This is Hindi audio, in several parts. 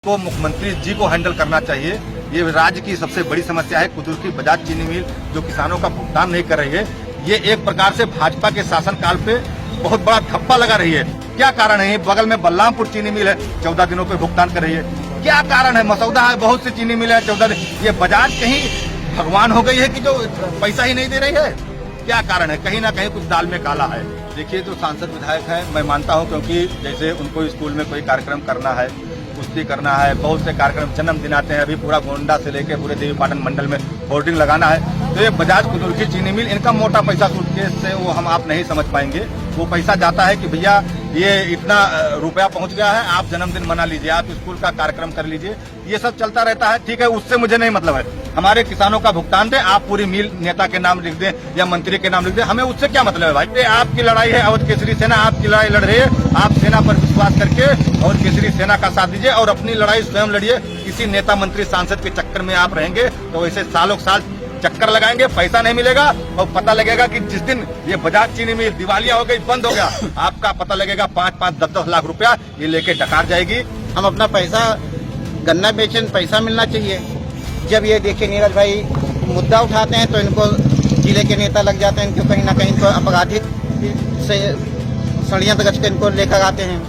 को मुख्यमंत्री जी को हैंडल करना चाहिए। ये राज्य की सबसे बड़ी समस्या है। कुदुर्की बजाज चीनी मिल जो किसानों का भुगतान नहीं कर रही है, ये एक प्रकार से भाजपा के शासनकाल पे बहुत बड़ा धप्पा लगा रही है। क्या कारण है? बगल में बलरामपुर चीनी मिल है, 14 दिनों पे भुगतान कर रही है। क्या कारण है? मसौदा है, बहुत सी चीनी मिल है 14 दिन। ये बजाज कहीं भगवान हो गई है कि जो पैसा ही नहीं दे रही है? क्या कारण है? कहीं ना कहीं कुछ दाल में काला है। देखिए, जो सांसद विधायक है, मैं मानता हूँ, क्योंकि जैसे उनको स्कूल में कोई कार्यक्रम करना है, कुश्ती करना है, बहुत से कार्यक्रम, जन्मदिन आते हैं, अभी पूरा गोंडा से लेकर पूरे देवीपाटन मंडल में होर्डिंग लगाना है, तो ये बजाज कुदुर्की चीनी मिल, इनका मोटा पैसा सूटकेस से वो हम आप नहीं समझ पाएंगे। वो पैसा जाता है कि भैया ये इतना रुपया पहुंच गया है, आप जन्मदिन मना लीजिए, आप स्कूल का कार्यक्रम कर लीजिए, ये सब चलता रहता है। ठीक है, उससे मुझे नहीं मतलब है। हमारे किसानों का भुगतान दे, आप पूरी मिल नेता के नाम लिख दें या मंत्री के नाम लिख दें, हमें उससे क्या मतलब है भाई? ये आपकी लड़ाई है, अवध केसरी सेना आपकी लड़ाई लड़ रही है। आप सेना पर विश्वास करके अवध केसरी सेना का साथ दीजिए और अपनी लड़ाई स्वयं लड़िए। किसी नेता मंत्री सांसद के चक्कर में आप रहेंगे तो वैसे सालों साल चक्कर लगाएंगे, पैसा नहीं मिलेगा और पता लगेगा कि जिस दिन ये बजाज चीनी मिल दिवालिया हो गई, बंद हो गया, आपका पता लगेगा 5-5, 10-10 लाख रुपया ये लेके डकार जाएगी। हम अपना पैसा गन्ना बेचें, पैसा मिलना चाहिए। जब ये देखिए नीरज भाई मुद्दा उठाते हैं तो इनको जिले के नेता लग जाते हैं, इनको कहीं ना कहीं इनको आपराधिक से षड्यंत्र रच के इनको लेकर आते हैं।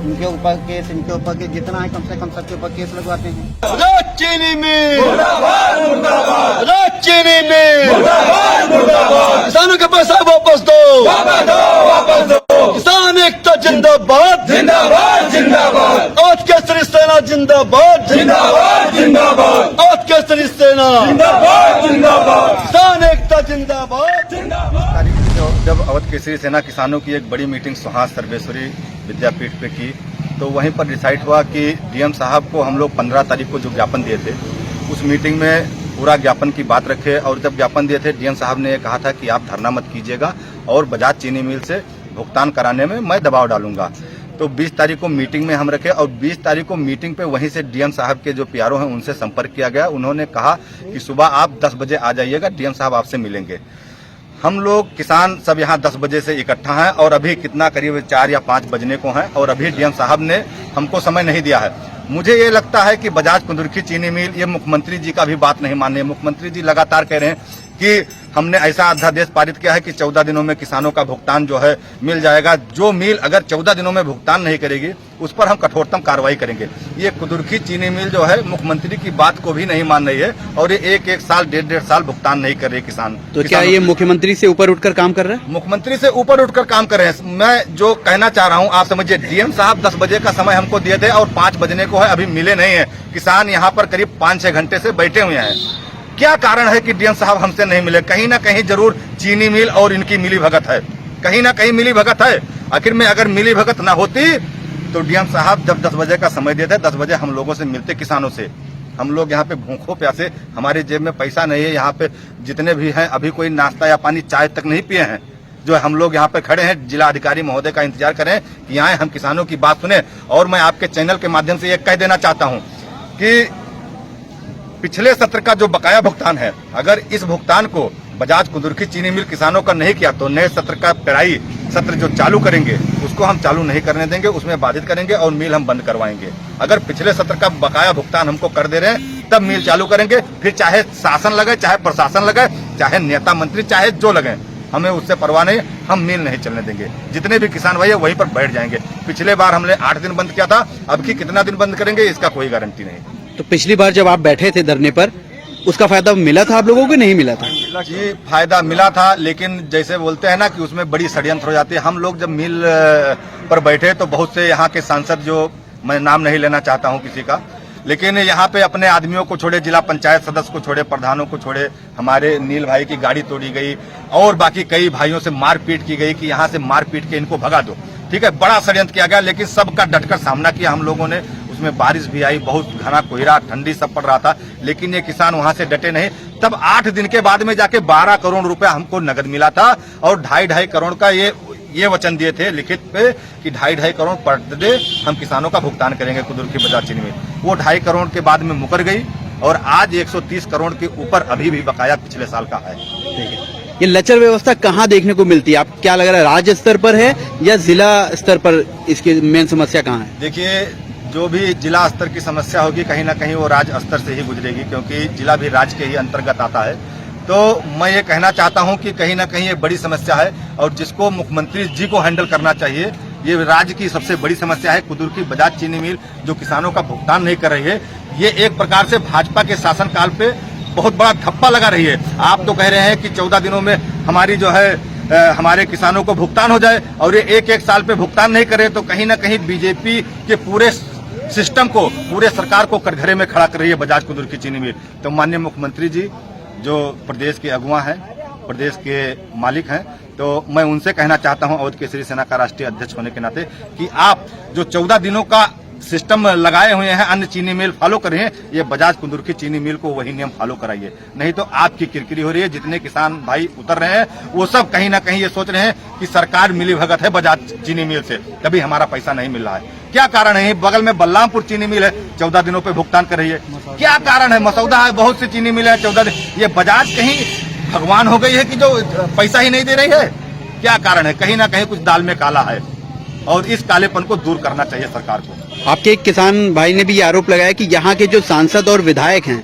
इनके ऊपर केस, इनके ऊपर केस जितना है कम से कम सबके ऊपर केस लगवाते हैं। बजाज चीनी मिल मुर्दाबाद, मुर्दाबाद। बजाज चीनी मिल मुर्दाबाद, मुर्दाबाद। किसानों के पैसा वापस दो, वापस दो, वापस दो। किसान एकता जिंदाबाद, जिंदाबाद, जिंदाबाद। अवध केसरी सेना जिंदाबाद, जिंदाबाद, जिंदाबाद। अवध केसरी सेना जिंदाबाद, जिंदाबाद। किसान एकता जिंदाबाद, जिंदाबाद। जब अवध केसरी सेना किसानों की एक बड़ी मीटिंग सुहास सर्वेश्वरी विद्यापीठ पे की, तो वहीं पर डिसाइड हुआ कि डीएम साहब को हम लोग 15 तारीख को जो ज्ञापन दिए थे, उस मीटिंग में पूरा ज्ञापन की बात रखे। और जब ज्ञापन दिए थे, डीएम साहब ने ये कहा था कि आप धरना मत कीजिएगा और बजाज चीनी मिल से भुगतान कराने में मैं दबाव डालूंगा। तो 20 तारीख को मीटिंग में हम रखे और 20 तारीख को मीटिंग पे वहीं से डीएम साहब के जो पीआरओ हैं उनसे संपर्क किया गया। उन्होंने कहा कि सुबह आप 10 बजे आ जाइएगा, डीएम साहब आपसे मिलेंगे। हम लोग किसान सब यहाँ 10 बजे से इकट्ठा हैं और अभी कितना करीब 4 या 5 बजने को हैं और अभी डीएम साहब ने हमको समय नहीं दिया है। मुझे ये लगता है कि बजाज कुदुर्की चीनी मिल, ये मुख्यमंत्री जी का भी बात नहीं मान रहे हैं। मुख्यमंत्री जी लगातार कह रहे हैं कि हमने ऐसा अध्यादेश पारित किया है कि 14 दिनों में किसानों का भुगतान जो है मिल जाएगा। जो मिल अगर 14 दिनों में भुगतान नहीं करेगी उस पर हम कठोरतम कार्रवाई करेंगे। ये कुदुर्की चीनी मिल जो है मुख्यमंत्री की बात को भी नहीं मान रही है और ये एक साल, 1.5 साल भुगतान नहीं कर रही किसान। तो क्या ये मुख्यमंत्री से ऊपर उठकर काम कर रहे हैं? मुख्यमंत्री से ऊपर उठकर काम कर रहे हैं। मैं जो कहना चाह रहा हूँ आप समझिए, डीएम साहब 10 बजे का समय हमको दिए थे और 5 बजने को है, अभी मिले नहीं है। किसान यहाँ पर करीब 5-6 घंटे से बैठे हुए हैं। क्या कारण है कि डीएम साहब हमसे नहीं मिले? कहीं ना कहीं जरूर चीनी मिल और इनकी मिली भगत है, कहीं ना कहीं मिली भगत है। आखिर में अगर मिली भगत ना होती तो डीएम साहब जब 10 बजे का समय देते, 10 बजे हम लोगों से मिलते, किसानों से। हम लोग यहाँ पे भूखों प्यासे, हमारी जेब में पैसा नहीं है। यहाँ पे जितने भी हैं अभी कोई नाश्ता या पानी, चाय तक नहीं पिए हैं। जो हम लोग यहाँ पे खड़े हैं, जिला अधिकारी महोदय का इंतजार करें कि आए, हम किसानों की बात सुने। और मैं आपके चैनल के माध्यम से ये कह देना चाहता हूँ कि पिछले सत्र का जो बकाया भुगतान है, अगर इस भुगतान को बजाज कुदुर्की चीनी मिल किसानों का नहीं किया तो नए सत्र का पेराई सत्र जो चालू करेंगे उसको हम चालू नहीं करने देंगे, उसमें बाधित करेंगे और मिल हम बंद करवाएंगे। अगर पिछले सत्र का बकाया भुगतान हमको कर दे रहे हैं तब मिल चालू करेंगे। फिर चाहे शासन लगे, चाहे प्रशासन लगे, चाहे नेता मंत्री, चाहे जो लगे, हमें उससे परवाह नहीं, हम मिल नहीं चलने देंगे। जितने भी किसान भाई है वहीं पर बैठ जाएंगे। पिछले बार हमने 8 दिन बंद किया था, अब की कितना दिन बंद करेंगे इसका कोई गारंटी नहीं। तो पिछली बार जब आप बैठे थे धरने पर, उसका फायदा मिला था आप लोगों को, नहीं मिला था? जी, फायदा मिला था, लेकिन जैसे बोलते हैं ना कि उसमें बड़ी षड्यंत्र हो जाती है। हम लोग जब मिल पर बैठे तो बहुत से यहाँ के सांसद, जो मैं नाम नहीं लेना चाहता हूँ किसी का, लेकिन यहाँ पे अपने आदमियों को छोड़े, जिला पंचायत सदस्य को छोड़े, प्रधानों को छोड़े, हमारे नील भाई की गाड़ी तोड़ी गई और बाकी कई भाइयों से मारपीट की गई कि यहाँ से मारपीट के इनको भगा दो। ठीक है, बड़ा षड्यंत्र किया गया, लेकिन सबका डटकर सामना किया हम लोगों ने। उसमें बारिश भी आई, बहुत घना कोहरा, ठंडी सब पड़ रहा था, लेकिन ये किसान वहां से डटे नहीं। तब 8 दिन के बाद में जाके 12 करोड़ रुपया हमको नगद मिला था और 2.5 करोड़ का ये वचन दिए थे लिखित पे कि 2.5 करोड़ पर डे हम किसानों का भुगतान करेंगे कुदुर्की बजाज चीनी मिल। वो 2.5 करोड़ के बाद में मुकर गई और आज 130 करोड़ के ऊपर अभी भी बकाया पिछले साल का है। ठीक है, ये लचर व्यवस्था कहाँ देखने को मिलती है? आप क्या लग रहा है, राज्य स्तर पर है या जिला स्तर पर इसकी मेन समस्या कहाँ है? देखिए, जो भी जिला स्तर की समस्या होगी कहीं ना कहीं वो राज्य स्तर से ही गुजरेगी, क्योंकि जिला भी राज्य के ही अंतर्गत आता है। तो मैं ये कहना चाहता हूं कि कहीं ना कहीं ये बड़ी समस्या है और जिसको मुख्यमंत्री जी को हैंडल करना चाहिए। ये राज्य की सबसे बड़ी समस्या है। कुदुर्की बजाज चीनी मिल जो किसानों का भुगतान नहीं कर रही है, ये एक प्रकार से भाजपा के शासनकाल पे बहुत बड़ा धप्पा लगा रही है। आप तो कह रहे हैं कि 14 दिनों में हमारी जो है हमारे किसानों को भुगतान हो जाए, और ये एक साल पे भुगतान नहीं करे तो कहीं ना कहीं बीजेपी के पूरे सिस्टम को, पूरे सरकार को कटघरे में खड़ा कर रही है बजाज कुदुर्की चीनी मिल। तो माननीय मुख्यमंत्री जी जो प्रदेश के अगुवा हैं, प्रदेश के मालिक हैं, तो मैं उनसे कहना चाहता हूं अवध केसरी सेना का राष्ट्रीय अध्यक्ष होने के नाते कि आप जो 14 दिनों का सिस्टम लगाए हुए हैं, अन्य चीनी मिल फॉलो कर रहे हैं, ये बजाज कुदुर्की चीनी मिल को वही नियम फॉलो कराइए, नहीं तो आपकी किरकिरी हो रही है। जितने किसान भाई उतर रहे हैं वो सब कहीं ना कहीं ये सोच रहे हैं कि सरकार मिली भगत है बजाज चीनी मिल से, तभी हमारा पैसा नहीं मिल रहा है। क्या कारण है? बगल में बलरामपुर चीनी मिल है, 14 दिनों पे भुगतान कर रही है। क्या कारण है? मसौदा है, बहुत सी चीनी मिल है 14 दिन। ये बजाज कहीं भगवान हो गई है कि जो पैसा ही नहीं दे रही है? क्या कारण है? कहीं ना कहीं कुछ दाल में काला है और इस कालेपन को दूर करना चाहिए सरकार को। आपके एक किसान भाई ने भी ये आरोप लगाया कि यहाँ के जो सांसद और विधायक हैं,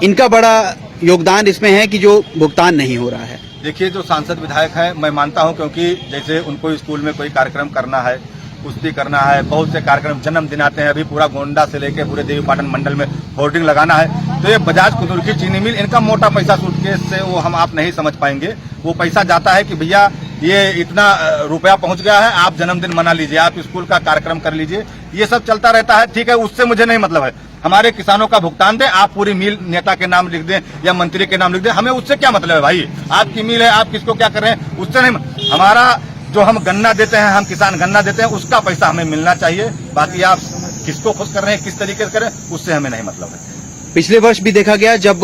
इनका बड़ा योगदान इसमें है कि जो भुगतान नहीं हो रहा है। देखिए, जो सांसद विधायक हैं मैं मानता हूं, क्योंकि जैसे उनको स्कूल में कोई कार्यक्रम करना है, कुश्ती करना है, बहुत से कार्यक्रम, जन्मदिन आते हैं, अभी पूरा गोंडा से लेकर पूरे देवीपाटन मंडल में होर्डिंग लगाना है, तो ये बजाज कुदुर्की चीनी मिल इनका मोटा पैसा सूटकेस से वो हम आप नहीं समझ पाएंगे। वो पैसा जाता है कि भैया ये इतना रुपया पहुंच गया है, आप जन्मदिन मना लीजिए, आप स्कूल का कार्यक्रम कर लीजिए, ये सब चलता रहता है। ठीक है, उससे मुझे नहीं मतलब है। हमारे किसानों का भुगतान दें, आप पूरी मिल नेता के नाम लिख दें या मंत्री के नाम लिख दें, हमें उससे क्या मतलब है भाई? आपकी मिल है, आप किसको क्या कर रहे हैं उससे नहीं। हमारा जो हम गन्ना देते हैं, हम किसान गन्ना देते हैं, उसका पैसा हमें मिलना चाहिए। बाकी आप किसको खुश कर रहे हैं, किस तरीके से कर रहे हैं, उससे हमें नहीं मतलब है। पिछले वर्ष भी देखा गया, जब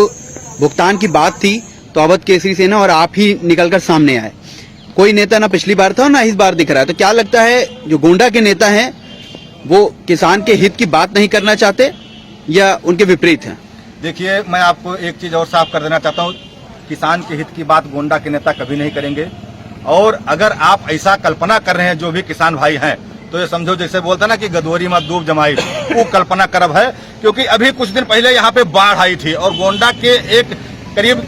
भुगतान की बात थी तो अवध केसरी सेना और आप ही निकलकर सामने आए। कोई नेता ना पिछली बार था और ना इस बार दिख रहा है। तो क्या लगता है जो गोंडा के नेता हैं वो किसान के हित की बात नहीं करना चाहते या उनके विपरीत हैं? देखिए, मैं आपको एक चीज और साफ कर देना चाहता हूँ, किसान के हित की बात गोंडा के नेता कभी नहीं करेंगे। और अगर आप ऐसा कल्पना कर रहे हैं जो भी किसान भाई हैं, तो ये समझो जैसे बोलता ना कि गदोरी मत डूब जमाई, वो कल्पना करब है। क्योंकि अभी कुछ दिन पहले यहाँ पे बाढ़ आई थी और गोंडा के एक करीब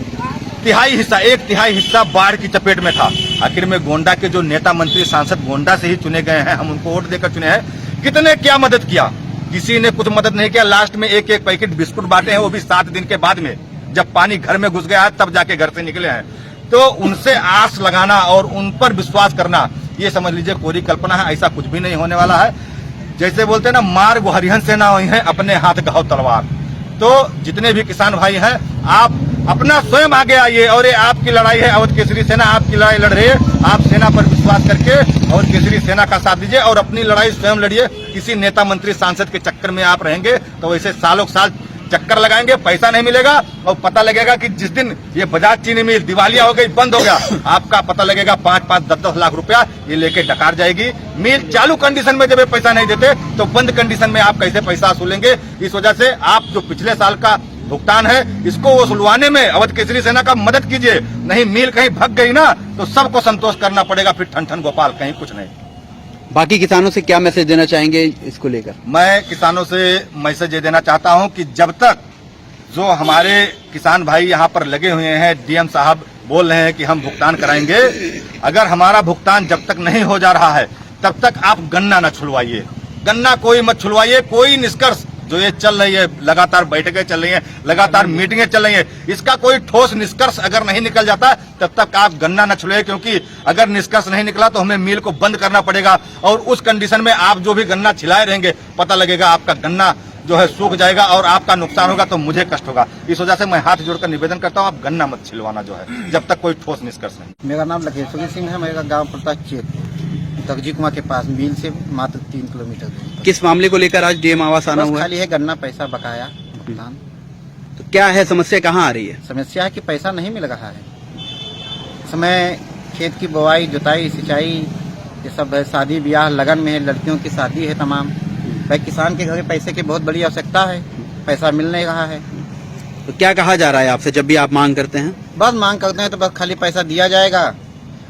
एक तिहाई हिस्सा बाढ़ की चपेट में था। आखिर में गोंडा के जो नेता मंत्री सांसद गोंडा से ही चुने गए हैं, हम उनको वोट देकर चुने हैं, कितने क्या मदद किया? किसी ने कुछ मदद नहीं किया। लास्ट में एक पैकेट बिस्कुट बांटे हैं, वो भी 7 दिन के बाद में, जब पानी घर में घुस गया है तब जाके घर से निकले हैं। तो उनसे आस लगाना और उन पर विश्वास करना, ये समझ लीजिए कोरी कल्पना है। ऐसा कुछ भी नहीं होने वाला है। जैसे बोलते हैं ना, मार्ग हरिहन से ना हुई है, अपने हाथ गहो तलवार। तो जितने भी किसान भाई हैं, आप अपना स्वयं आगे आइए और ये आपकी लड़ाई है। अवध केसरी सेना आपकी लड़ाई लड़ रही है। आप सेना पर विश्वास करके अवध केसरी सेना का साथ दीजिए और अपनी लड़ाई स्वयं लड़िए। किसी नेता मंत्री सांसद के चक्कर में आप रहेंगे तो वैसे सालों साल चक्कर लगाएंगे, पैसा नहीं मिलेगा। और पता लगेगा कि जिस दिन ये बजाज चीनी मिल दिवालिया हो गई, बंद हो गया, आपका पता लगेगा 5-5, 10-10 लाख रुपया ये लेके डकार जाएगी। मिल चालू कंडीशन में जब ये पैसा नहीं देते तो बंद कंडीशन में आप कैसे पैसा वसूलेंगे? इस वजह से आप जो पिछले साल का भुगतान है, इसको वसूलवाने में अवध केसरी सेना का मदद कीजिए। नहीं मिल कहीं भग गई ना तो सबको संतोष करना पड़ेगा, फिर ठन ठन गोपाल, कहीं कुछ नहीं। बाकी किसानों से क्या मैसेज देना चाहेंगे इसको लेकर? मैं किसानों से मैसेज ये देना चाहता हूं कि जब तक जो हमारे किसान भाई यहाँ पर लगे हुए हैं, डीएम साहब बोल रहे हैं कि हम भुगतान कराएंगे, अगर हमारा भुगतान जब तक नहीं हो जा रहा है तब तक आप गन्ना न छुड़वाइए। गन्ना कोई मत छुड़वाइए। कोई निष्कर्ष जो ये चल रही है, लगातार बैठकें चल रही हैं, लगातार मीटिंगें चल रही हैं, इसका कोई ठोस निष्कर्ष अगर नहीं निकल जाता तब तक आप गन्ना न छुड़ाइए। क्योंकि अगर निष्कर्ष नहीं निकला तो हमें मिल को बंद करना पड़ेगा और उस कंडीशन में आप जो भी गन्ना छिलाए रहेंगे, पता लगेगा आपका गन्ना जो है सूख जाएगा और आपका नुकसान होगा तो मुझे कष्ट होगा। इस वजह से मैं हाथ जोड़कर निवेदन करता हूँ, आप गन्ना मत छिलवाना जो है, जब तक कोई ठोस निष्कर्ष नहीं। मेरा नाम लखेश्वरी सिंह है। मेरा गांव पड़ता है चेक, तगजी कुआं के पास, मिल से मात्र 3 किलोमीटर दूर। किस मामले को लेकर आज डीएम आवास आना बस हुआ? खाली है गन्ना पैसा बकाया भुगतान। तो क्या है समस्या, कहाँ आ रही है? समस्या है कि पैसा नहीं मिल रहा है। समय खेत की बुआई, जुताई, सिंचाई, ये सब है। शादी ब्याह लगन में है, लड़कियों की शादी है तमाम। भाई किसान के घर पैसे की बहुत बड़ी आवश्यकता है, पैसा मिल नहीं रहा है। तो क्या कहा जा रहा है आपसे जब भी आप मांग करते हैं? बस मांग करते हैं तो बस खाली पैसा दिया जाएगा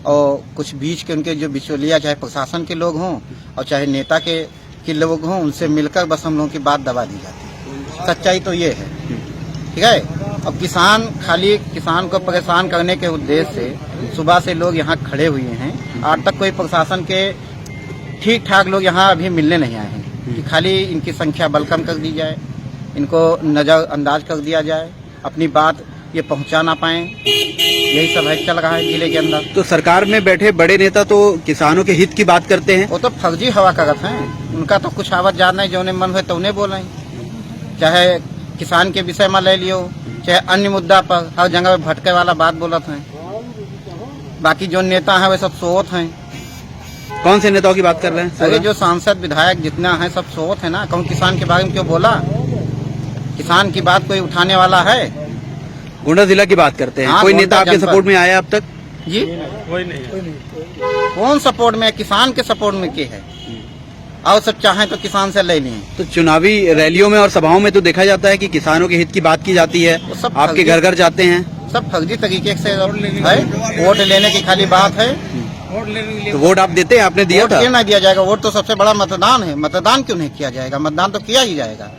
और कुछ बीच के उनके जो बिचौलिया, चाहे प्रशासन के लोग हों और चाहे नेता के के लोग हों उनसे मिलकर बस हम लोगों की बात दबा दी जाती है। सच्चाई तो ये है, ठीक है। अब खाली किसान को परेशान करने के उद्देश्य से सुबह से लोग यहाँ खड़े हुए हैं। आज तक कोई प्रशासन के ठीक ठाक लोग यहाँ अभी मिलने नहीं आए हैं कि खाली इनकी संख्या बल कम कर दी जाए, इनको नजरअंदाज कर दिया जाए, अपनी बात ये पहुंचा ना पाए। यही सब है चल रहा है जिले के अंदर। तो सरकार में बैठे बड़े नेता तो किसानों के हित की बात करते हैं। वो तो फर्जी हवा करत हैं, उनका तो कुछ आवत जात नहीं, जो मन हुए तो उन्हें बोल रहे हैं। चाहे किसान के विषय में ले लियो, चाहे अन्य मुद्दा पर हर जगह भटके वाला बात बोलत हैं। बाकी जो नेता हैं वे सब सोत हैं। कौन से नेताओं की बात कर रहे हैं? अरे जो सांसद विधायक जितना है सब सोत है ना। कौन किसान के बारे में क्यों बोला? किसान की बात कोई उठाने वाला है? गोंडा जिला की बात करते हैं। हाँ, कोई गोंडा नेता आपके जनपद। सपोर्ट में आया अब तक? जी कोई नहीं। कौन सपोर्ट में? किसान के सपोर्ट में के है? और सब चाहें तो किसान से ले लें। तो चुनावी रैलियों में और सभाओं में तो देखा जाता है कि किसानों के हित की बात की जाती है, वो सब आपके घर घर जाते हैं। सब फर्जी तरीके से है। वोट लेने की खाली बात है। तो वोट आप देते हैं? आपने दिया वोट था? क्यों नहीं दिया जाएगा? वोट तो सबसे बड़ा मतदान है। मतदान क्यों नहीं किया जाएगा? मतदान तो किया ही जाएगा।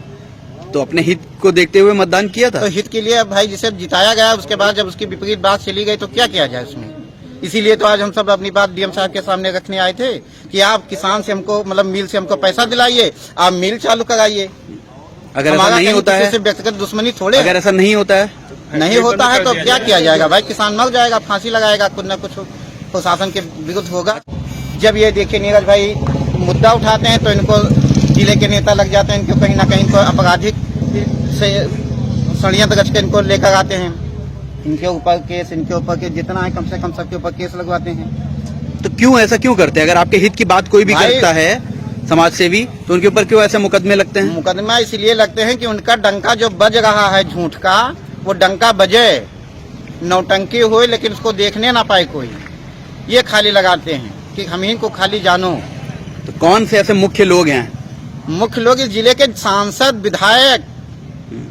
तो अपने हित को देखते हुए मतदान किया था? तो हित के लिए अब भाई जिसे जिताया गया उसके बाद जब उसकी विपरीत बात चली गई तो क्या किया जाए उसमें? इसीलिए तो आज हम सब अपनी बात डीएम साहब के सामने रखने आए थे कि आप किसान से हमको मतलब मिल से हमको पैसा दिलाइए, आप मिल चालू कराइए। अगर ऐसा नहीं होता है, व्यक्तिगत दुश्मनी थोड़े अगर ऐसा नहीं होता है, नहीं होता है तो क्या किया जाएगा भाई? किसान मर जाएगा, फांसी लगाएगा, कुछ न कुछ प्रशासन के विरुद्ध होगा। जब ये देखिए नीरज भाई मुद्दा उठाते हैं तो इनको जिले के नेता लग जाते हैं, इनको कहीं ना कहीं इनको आपराधिक से षड्यंत्र रच के इनको लेकर आते हैं। इनके ऊपर केस, इनके ऊपर केस जितना है कम से कम सबके ऊपर केस लगवाते हैं। तो क्यों ऐसा क्यों करते हैं? अगर आपके हित की बात कोई भी भाई- करता है समाज सेवी, तो उनके ऊपर क्यों ऐसे मुकदमे लगते हैं? मुकदमा इसलिए लगते हैं कि उनका डंका जो बज रहा है झूठ का, वो डंका बजे, नौटंकी हुए लेकिन उसको देखने ना पाए कोई। ये खाली लगाते हैं कि हम ही को खाली जानो। तो कौन से ऐसे मुख्य लोग हैं? मुख्य लोग इस जिले के सांसद, विधायक,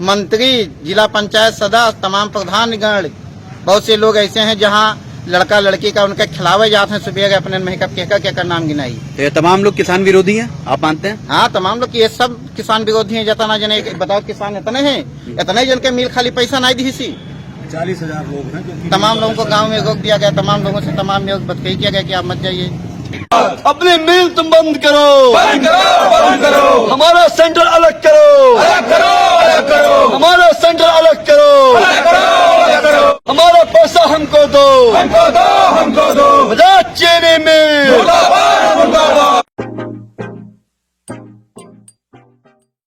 मंत्री, जिला पंचायत सदस्य, तमाम प्रधानगण, बहुत से लोग ऐसे हैं जहां लड़का लड़की का उनका खिलावे जाते हैं सुबह अपने में क्या नाम गिनाई। तो ये तमाम लोग किसान विरोधी हैं, आप मानते हैं? हाँ, तमाम लोग ये सब किसान विरोधी हैं। जता ना जने बताओ किसान इतने हैं, इतने जन के मिल खाली पैसा नहीं दी सी। 40,000 लोग हैं। तमाम लोगों को गांव में रोक दिया गया, तमाम लोगों से तमाम लोग बदकही किया गया कि आप मत जाइए। अपने मिल तुम बंद करो, बंद करो, बंद करो। हमारा सेंटर अलग